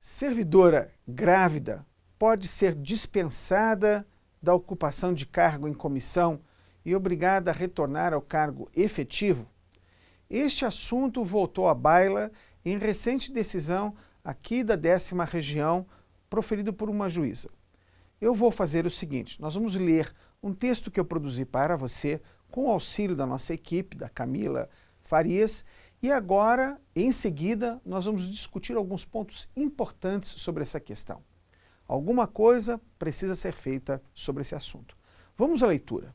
Servidora grávida pode ser dispensada da ocupação de cargo em comissão e obrigada a retornar ao cargo efetivo? Este assunto voltou à baila em recente decisão aqui da 10ª Região, proferido por uma juíza. Eu vou fazer o seguinte, nós vamos ler um texto que eu produzi para você com o auxílio da nossa equipe, da Camila Farias, e agora, em seguida, nós vamos discutir alguns pontos importantes sobre essa questão. Alguma coisa precisa ser feita sobre esse assunto. Vamos à leitura.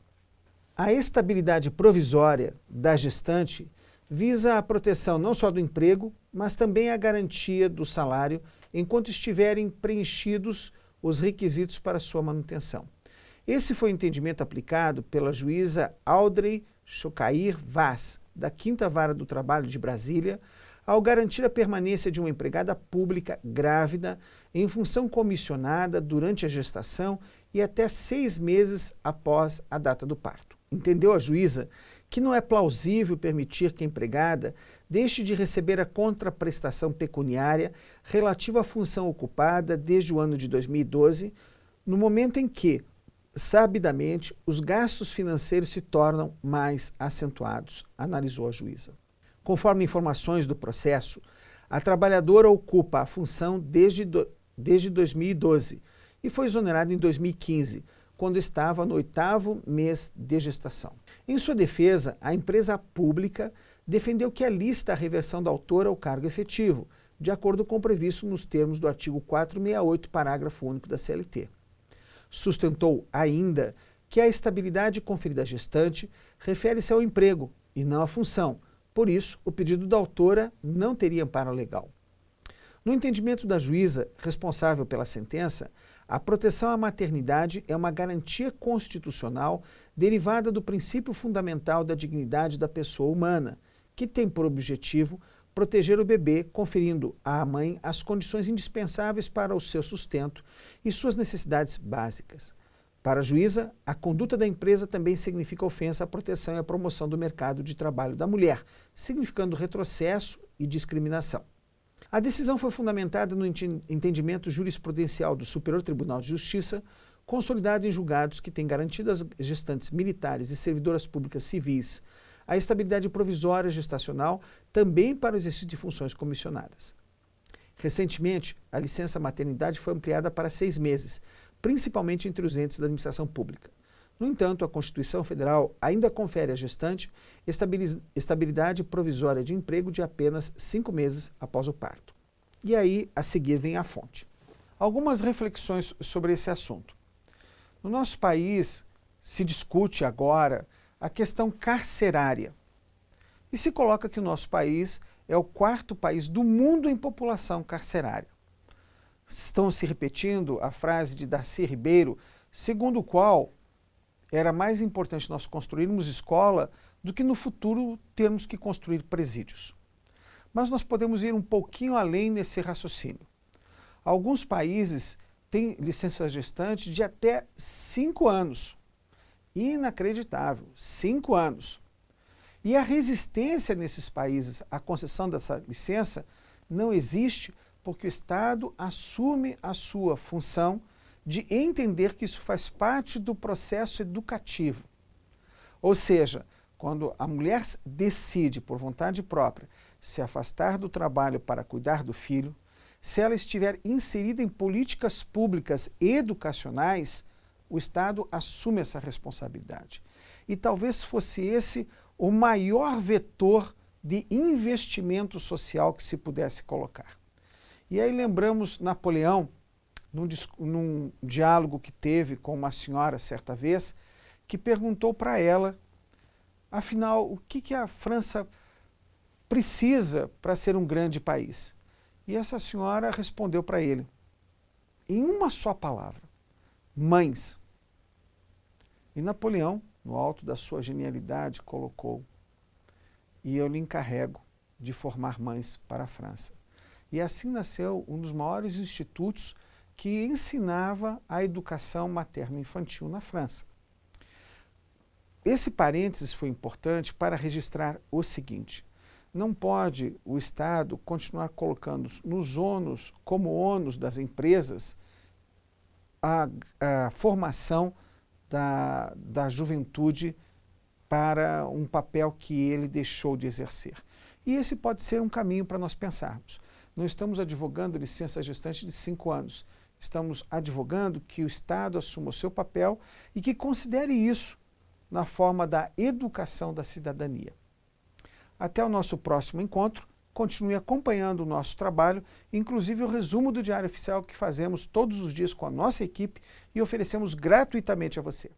A estabilidade provisória da gestante visa a proteção não só do emprego, mas também a garantia do salário enquanto estiverem preenchidos os requisitos para sua manutenção. Esse foi o entendimento aplicado pela juíza Audrey Chocair Vaz, da 5ª Vara do Trabalho de Brasília, ao garantir a permanência de uma empregada pública grávida em função comissionada durante a gestação e até 6 meses após a data do parto. Entendeu a juíza que não é plausível permitir que a empregada deixe de receber a contraprestação pecuniária relativa à função ocupada desde o ano de 2012, no momento em que, sabidamente, os gastos financeiros se tornam mais acentuados, analisou a juíza. Conforme informações do processo, a trabalhadora ocupa a função desde 2012 e foi exonerada em 2015, quando estava no 8º mês de gestação. Em sua defesa, a empresa pública defendeu que alista a reversão da autora ao cargo efetivo, de acordo com o previsto nos termos do artigo 468, parágrafo único da CLT. Sustentou ainda que a estabilidade conferida à gestante refere-se ao emprego e não à função. Por isso, o pedido da autora não teria amparo legal. No entendimento da juíza responsável pela sentença, a proteção à maternidade é uma garantia constitucional derivada do princípio fundamental da dignidade da pessoa humana, que tem por objetivo proteger o bebê, conferindo à mãe as condições indispensáveis para o seu sustento e suas necessidades básicas. Para a juíza, a conduta da empresa também significa ofensa à proteção e à promoção do mercado de trabalho da mulher, significando retrocesso e discriminação. A decisão foi fundamentada no entendimento jurisprudencial do Superior Tribunal de Justiça, consolidado em julgados que têm garantido às gestantes militares e servidoras públicas civis a estabilidade provisória gestacional também para o exercício de funções comissionadas. Recentemente, a licença maternidade foi ampliada para 6 meses, principalmente entre os entes da administração pública. No entanto, a Constituição Federal ainda confere à gestante estabilidade provisória de emprego de apenas 5 meses após o parto. E aí, a seguir, vem a fonte. Algumas reflexões sobre esse assunto. No nosso país, se discute agora a questão carcerária. E se coloca que o nosso país é o 4º país do mundo em população carcerária. Estão se repetindo a frase de Darcy Ribeiro, segundo o qual era mais importante nós construirmos escola do que no futuro termos que construir presídios. Mas nós podemos ir um pouquinho além nesse raciocínio. Alguns países têm licença gestante de até 5 anos. Inacreditável, 5 anos. E a resistência nesses países à concessão dessa licença não existe porque o Estado assume a sua função de entender que isso faz parte do processo educativo. Ou seja, quando a mulher decide, por vontade própria, se afastar do trabalho para cuidar do filho, se ela estiver inserida em políticas públicas educacionais, o Estado assume essa responsabilidade. E talvez fosse esse o maior vetor de investimento social que se pudesse colocar. E aí lembramos Napoleão, num diálogo que teve com uma senhora certa vez, que perguntou para ela, afinal, o que a França precisa para ser um grande país? E essa senhora respondeu para ele, em uma só palavra, mães. E Napoleão, no alto da sua genialidade, colocou, e eu lhe encarrego de formar mães para a França. E assim nasceu um dos maiores institutos que ensinava a educação materno-infantil na França. Esse parênteses foi importante para registrar o seguinte, Não pode o Estado continuar colocando nos ônus, como ônus das empresas, a formação da juventude para um papel que ele deixou de exercer. E esse pode ser um caminho para nós pensarmos. Não estamos advogando licença gestante de 5 anos. Estamos advogando que o Estado assuma o seu papel e que considere isso na forma da educação da cidadania. Até o nosso próximo encontro. Continue acompanhando o nosso trabalho, inclusive o resumo do Diário Oficial que fazemos todos os dias com a nossa equipe e oferecemos gratuitamente a você.